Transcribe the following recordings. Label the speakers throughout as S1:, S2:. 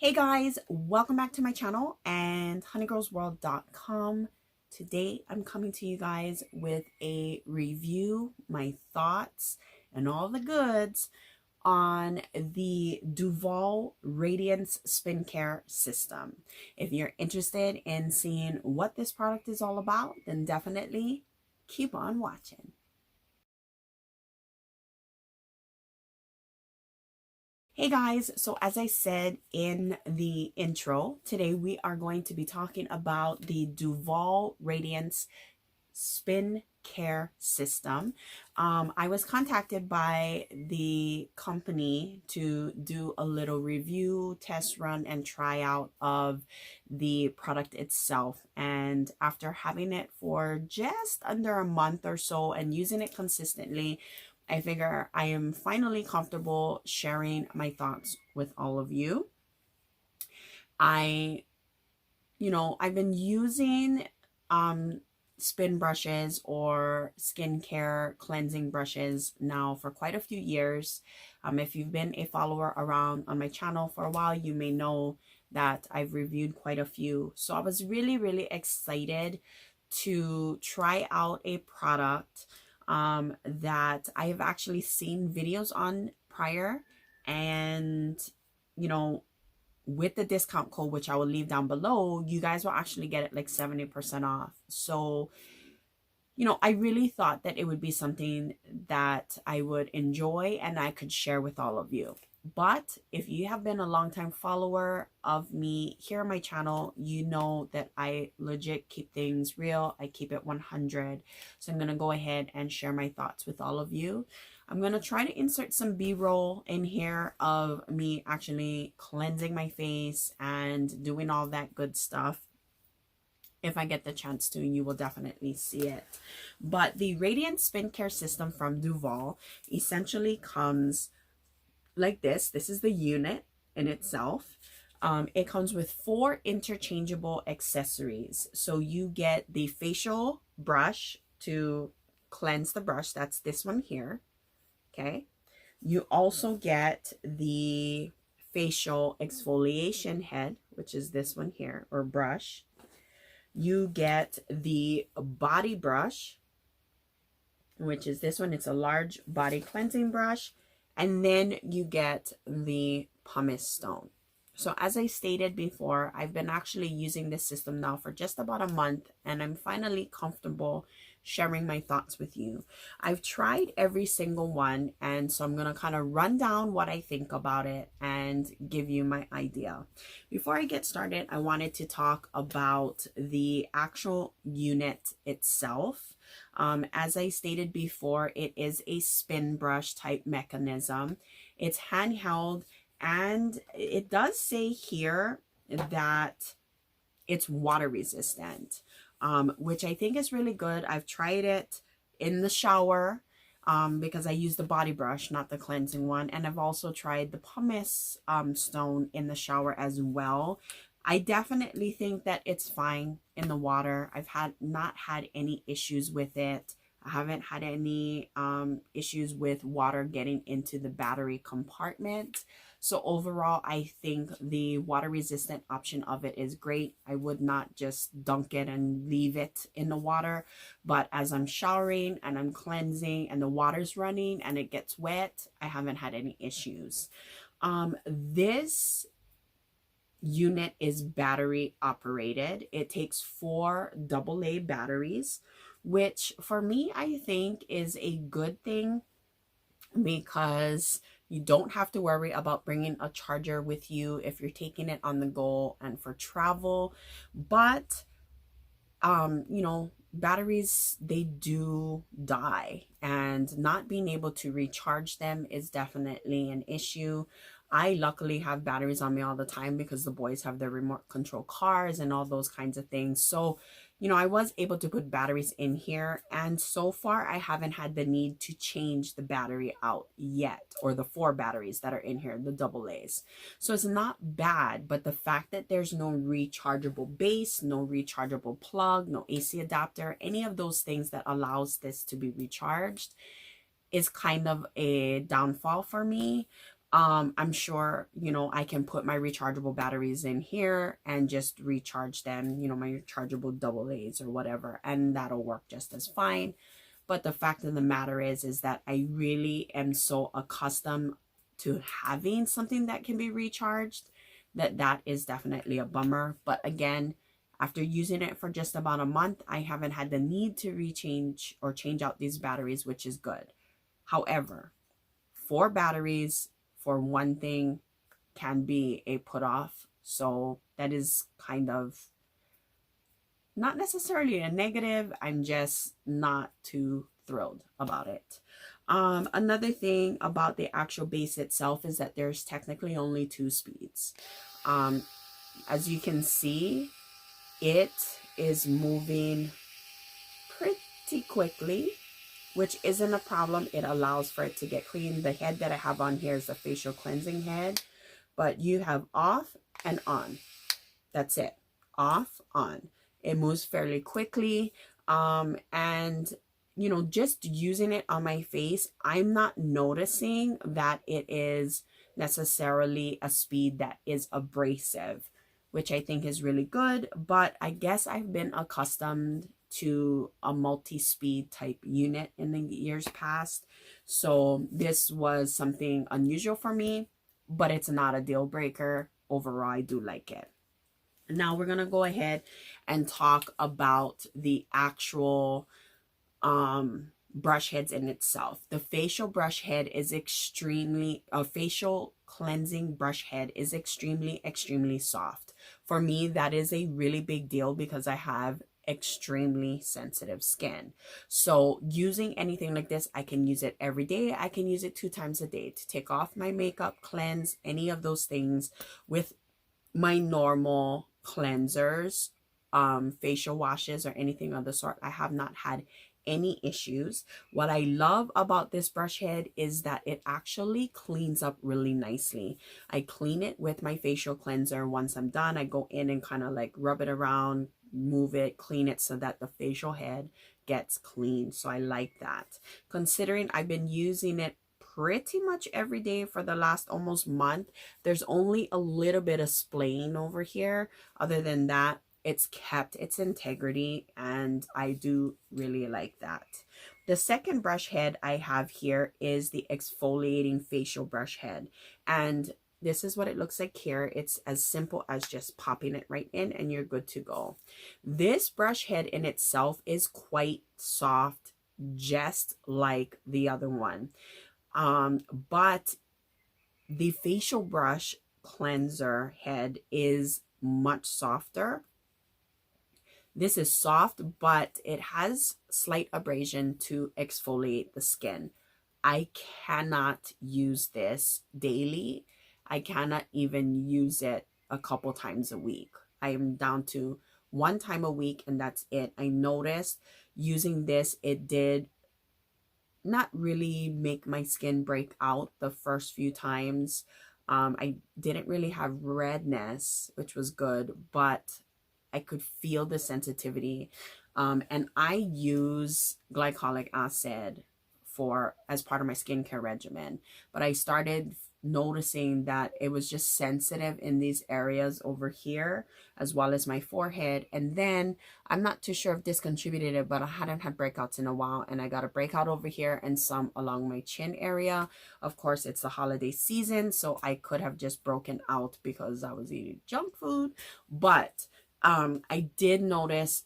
S1: Hey guys, welcome back to my channel and honeygirlsworld.com. Today I'm coming to you guys with a review, my thoughts, and all the goods on the Duvolle Radiance Skin Care System. If you're interested in seeing what this product is all about, then definitely keep on watching. Hey guys, so as I said in the intro, today we are going to be talking about the Duvolle Radiance Skin Care System. I was contacted by the company to do a little review, test run, and try out of the product itself. And after having it for just under a month or so and using it consistently, I figure I am finally comfortable sharing my thoughts with all of you. I've been using spin brushes or skincare cleansing brushes now for quite a few years. If you've been a follower around on my channel for a while, you may know that I've reviewed quite a few. So I was really excited to try out a product that I have actually seen videos on prior, and with the discount code, which I will leave down below, you guys will actually get it like 70% off. So I really thought that it would be something that I would enjoy and I could share with all of you. But if you have been a longtime follower of me here on my channel, you know that I legit keep things real. I keep it 100. So I'm going to go ahead and share my thoughts with all of you. I'm going to try to insert some B-roll in here of me actually cleansing my face and doing all that good stuff. If I get the chance to, you will definitely see it. But the Radiant Skin Care System from Duvolle essentially comes like this. This is the unit in itself. It comes with 4 interchangeable accessories. So you get the facial brush to cleanse the brush. That's this one here. Okay. You also get the facial exfoliation head, which is this one here, or brush. You get the body brush, which is this one. It's a large body cleansing brush. And then you get the pumice stone. So as I stated before, I've been actually using this system now for just about a month, and I'm finally comfortable sharing my thoughts with you. I've tried every single one, and so I'm going to kind of run down what I think about it and give you my idea. Before I get started, I wanted to talk about the actual unit itself. As I stated before, it is a spin brush type mechanism. It's handheld, and it does say here that it's water resistant, which I think is really good. I've tried it in the shower because I use the body brush, not the cleansing one. And I've also tried the pumice stone in the shower as well. I definitely think that it's fine in the water. I've not had any issues with it. I haven't had any issues with water getting into the battery compartment. So overall, I think the water resistant option of it is great. I would not just dunk it and leave it in the water, but as I'm showering and I'm cleansing and the water's running and it gets wet, I haven't had any issues. This unit is battery operated. It takes 4 AA batteries, which for me, I think is a good thing because you don't have to worry about bringing a charger with you if you're taking it on the go and for travel. But batteries, they do die, and not being able to recharge them is definitely an issue. I luckily have batteries on me all the time because the boys have their remote control cars and all those kinds of things. So, I was able to put batteries in here, and so far I haven't had the need to change the battery out yet, or the 4 batteries that are in here, the AA's. So it's not bad, but the fact that there's no rechargeable base, no rechargeable plug, no AC adapter, any of those things that allows this to be recharged is kind of a downfall for me. I'm sure, you know, I can put my rechargeable batteries in here and just recharge them, you know, my rechargeable AA's or whatever, and that'll work just as fine. But the fact of the matter is that I really am so accustomed to having something that can be recharged that is definitely a bummer. But again, after using it for just about a month, I haven't had the need to rechange or change out these batteries, which is good. However, 4 batteries for one thing can be a put off. So that is kind of not necessarily a negative. I'm just not too thrilled about it. Another thing about the actual base itself is that there's technically only 2 speeds. As you can see, it is moving pretty quickly, which isn't a problem. It allows for it to get clean. The head that I have on here is the facial cleansing head, but you have off and on. That's it. Off, on. It moves fairly quickly. And you know, just using it on my face, I'm not noticing that it is necessarily a speed that is abrasive, which I think is really good. But I guess I've been accustomed to a multi-speed type unit in the years past. So this was something unusual for me, but it's not a deal breaker. Overall, I do like it. Now we're going to go ahead and talk about the actual brush heads in itself. The facial brush head is extremely, a facial cleansing brush head is extremely soft. For me, that is a really big deal because I have extremely sensitive skin. So using anything like this, I can use it every day. I can use it 2 times a day to take off my makeup, cleanse, any of those things with my normal cleansers, facial washes or anything of the sort. I have not had any issues. What I love about this brush head is that it actually cleans up really nicely. I clean it with my facial cleanser. Once I'm done, I go in and kind of like rub it around, move it, clean it so that the facial head gets clean. So I like that. Considering I've been using it pretty much every day for the last almost month, there's only a little bit of splaying over here. Other than that, it's kept its integrity, and I do really like that. The second brush head I have here is the exfoliating facial brush head, and this is what it looks like here. It's as simple as just popping it right in and you're good to go. This brush head in itself is quite soft, just like the other one. But the facial brush cleanser head is much softer. This is soft, but it has slight abrasion to exfoliate the skin. I cannot use this daily. I cannot even use it a couple times a week. I am down to 1 time a week, and that's it. I noticed using this, it did not really make my skin break out the first few times. I didn't really have redness, which was good, but I could feel the sensitivity. And I use glycolic acid as part of my skincare regimen, but I started noticing that it was just sensitive in these areas over here as well as my forehead. And then I'm not too sure if this contributed it, but I hadn't had breakouts in a while, and I got a breakout over here and some along my chin area. Of course, it's the holiday season, so I could have just broken out because I was eating junk food. But I did notice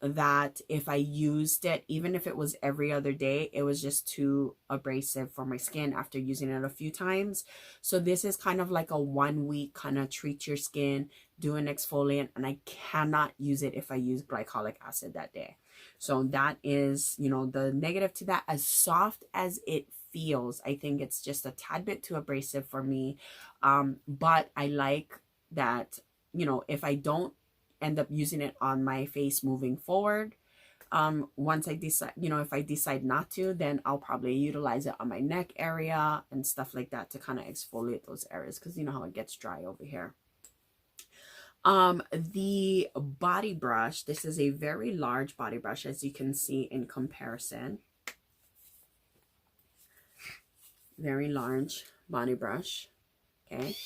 S1: that if I used it, even if it was every other day, it was just too abrasive for my skin after using it a few times. So this is kind of like a 1 week kind of treat your skin, do an exfoliant, and I cannot use it if I use glycolic acid that day. So that is, you know, the negative to that. As soft as it feels, I think it's just a tad bit too abrasive for me. But I like that, you know, if I don't end up using it on my face moving forward, once I decide, you know, if I decide not to, then I'll probably utilize it on my neck area and stuff like that to kind of exfoliate those areas, because you know how it gets dry over here. The body brush, this is a very large body brush, as you can see in comparison. Very large body brush. Okay.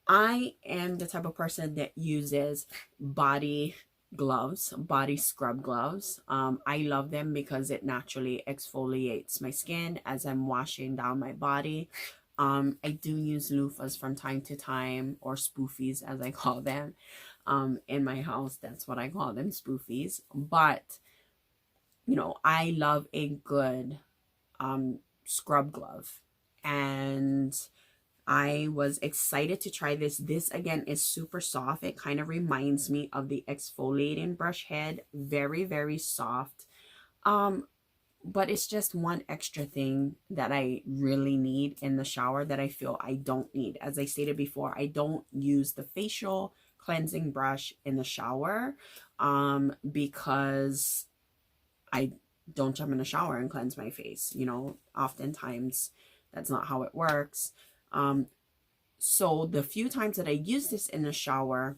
S1: I am the type of person that uses body gloves, body scrub gloves. I love them because it naturally exfoliates my skin as I'm washing down my body. I do use loofahs from time to time, or spoofies as I call them. In my house, that's what I call them, spoofies. But, you know, I love a good scrub glove. And I was excited to try this. This again is super soft. It kind of reminds me of the exfoliating brush head. Very, very soft. But it's just one extra thing that I really need in the shower that I feel I don't need. As I stated before, I don't use the facial cleansing brush in the shower because I don't jump in the shower and cleanse my face. You know, oftentimes that's not how it works. So the few times that I use this in the shower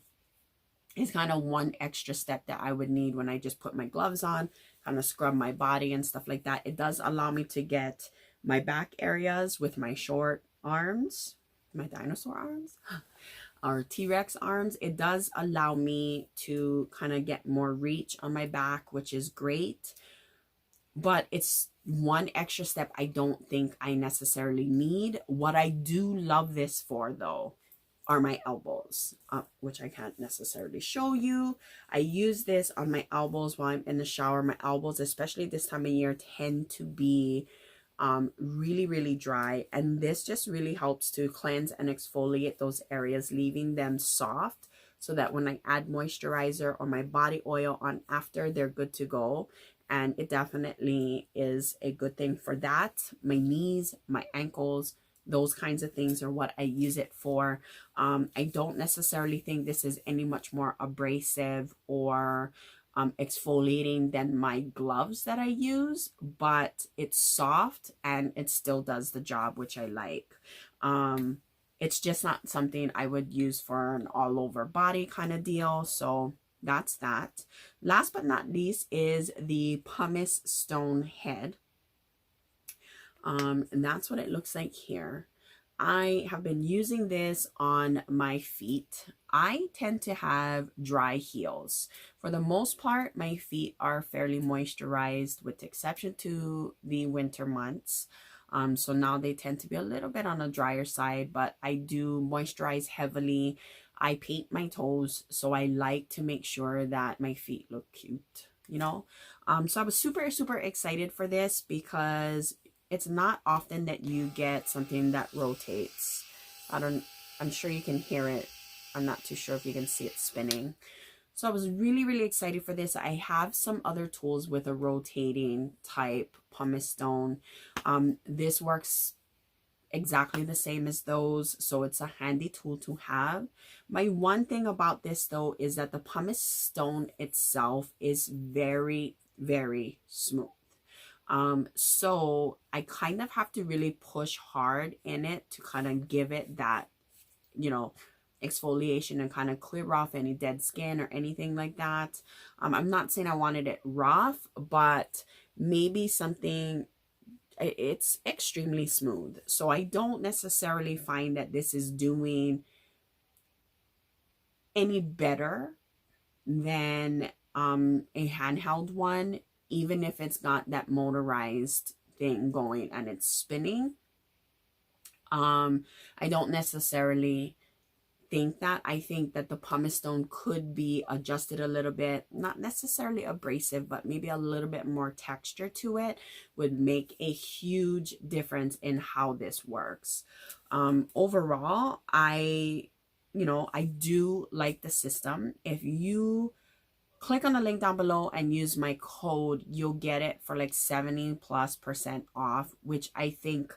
S1: is kind of one extra step that I would need when I just put my gloves on, kind of scrub my body and stuff like that. It does allow me to get my back areas with my short arms, my dinosaur arms, or T-Rex arms. It does allow me to kind of get more reach on my back, which is great. But it's one extra step I don't think I necessarily need. What I do love this for, though, are my elbows, which I can't necessarily show you. I use this on my elbows while I'm in the shower. My elbows, especially this time of year, tend to be really, really dry. And this just really helps to cleanse and exfoliate those areas, leaving them soft, so that when I add moisturizer or my body oil on after, they're good to go. And it definitely is a good thing for that. My knees, my ankles, those kinds of things are what I use it for. I don't necessarily think this is any much more abrasive or exfoliating than my gloves that I use, but it's soft and it still does the job, which I like. It's just not something I would use for an all over body kind of deal. So that's that. Last but not least is the pumice stone head. And that's what it looks like here. I have been using this on my feet. I tend to have dry heels. For the most part, my feet are fairly moisturized, with the exception to the winter months. So now they tend to be a little bit on the drier side, but I do moisturize heavily. I paint my toes, so I like to make sure that my feet look cute, you know? So I was super, super excited for this because it's not often that you get something that rotates. I'm sure you can hear it. I'm not too sure if you can see it spinning. So I was really, really excited for this. I have some other tools with a rotating type pumice stone. This works exactly the same as those, so it's a handy tool to have. My one thing about this, though, is that the pumice stone itself is very, very smooth. So I kind of have to really push hard in it to kind of give it that, you know, exfoliation and kind of clear off any dead skin or anything like that. I'm not saying I wanted it rough, but maybe something. It's extremely smooth. So I don't necessarily find that this is doing any better than a handheld one, even if it's got that motorized thing going and it's spinning. I don't necessarily think that. I think that the pumice stone could be adjusted a little bit, not necessarily abrasive, but maybe a little bit more texture to it would make a huge difference in how this works. Overall, I do like the system. If you click on the link down below and use my code, you'll get it for like 70+% off, which I think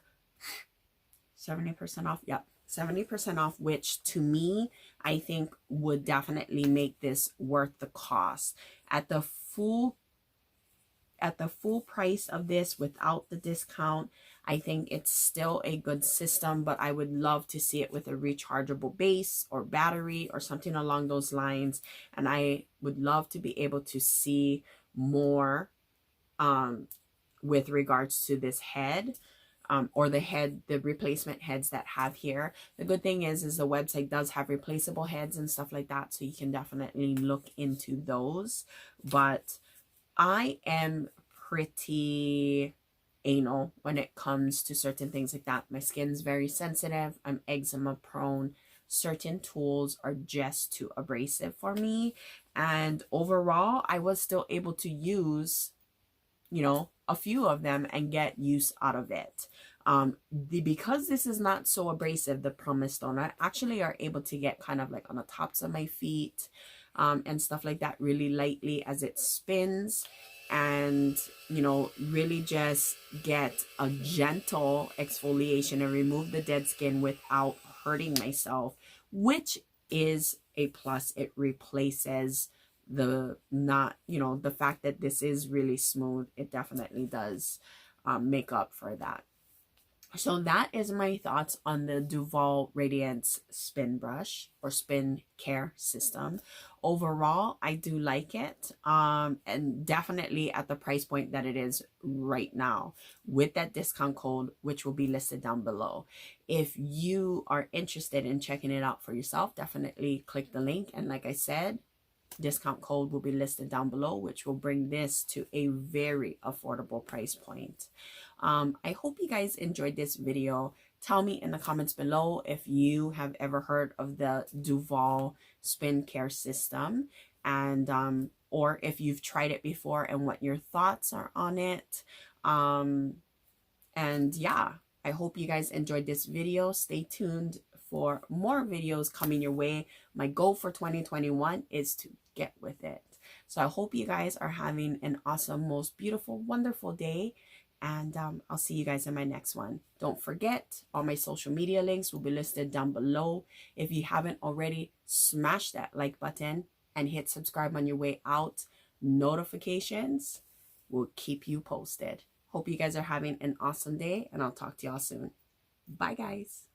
S1: 70% off. Yep. 70% off, which to me, I think would definitely make this worth the cost. At the full price of this without the discount, I think it's still a good system, but I would love to see it with a rechargeable base or battery or something along those lines. And I would love to be able to see more with regards to this head. or the replacement heads that have here. The good thing is the website does have replaceable heads and stuff like that, so you can definitely look into those. But I am pretty anal when it comes to certain things like that. My skin's very sensitive. I'm eczema prone. Certain tools are just too abrasive for me. And overall, I was still able to use, you know, a few of them and get use out of it. Because this is not so abrasive, the pumice stone, I actually are able to get kind of like on the tops of my feet and stuff like that really lightly as it spins, and you know, really just get a gentle exfoliation and remove the dead skin without hurting myself, which is a plus. It replaces the not, you know, the fact that this is really smooth. It definitely does make up for that. So that is my thoughts on the Duvolle Radiance spin brush or spin care system. Overall, I do like it, and definitely at the price point that it is right now with that discount code, which will be listed down below. If you are interested in checking it out for yourself, definitely click the link. And like I said, discount code will be listed down below, which will bring this to a very affordable price point. I hope you guys enjoyed this video. Tell me in the comments below if you have ever heard of the Duvolle spin care system, and or if you've tried it before and what your thoughts are on it. And yeah, I hope you guys enjoyed this video. Stay tuned for more videos coming your way. My goal for 2021 is to get with it. So I hope you guys are having an awesome, most beautiful, wonderful day. And I'll see you guys in my next one. Don't forget, all my social media links will be listed down below. If you haven't already, smash that like button and hit subscribe on your way out. Notifications will keep you posted. Hope you guys are having an awesome day, and I'll talk to y'all soon. Bye, guys.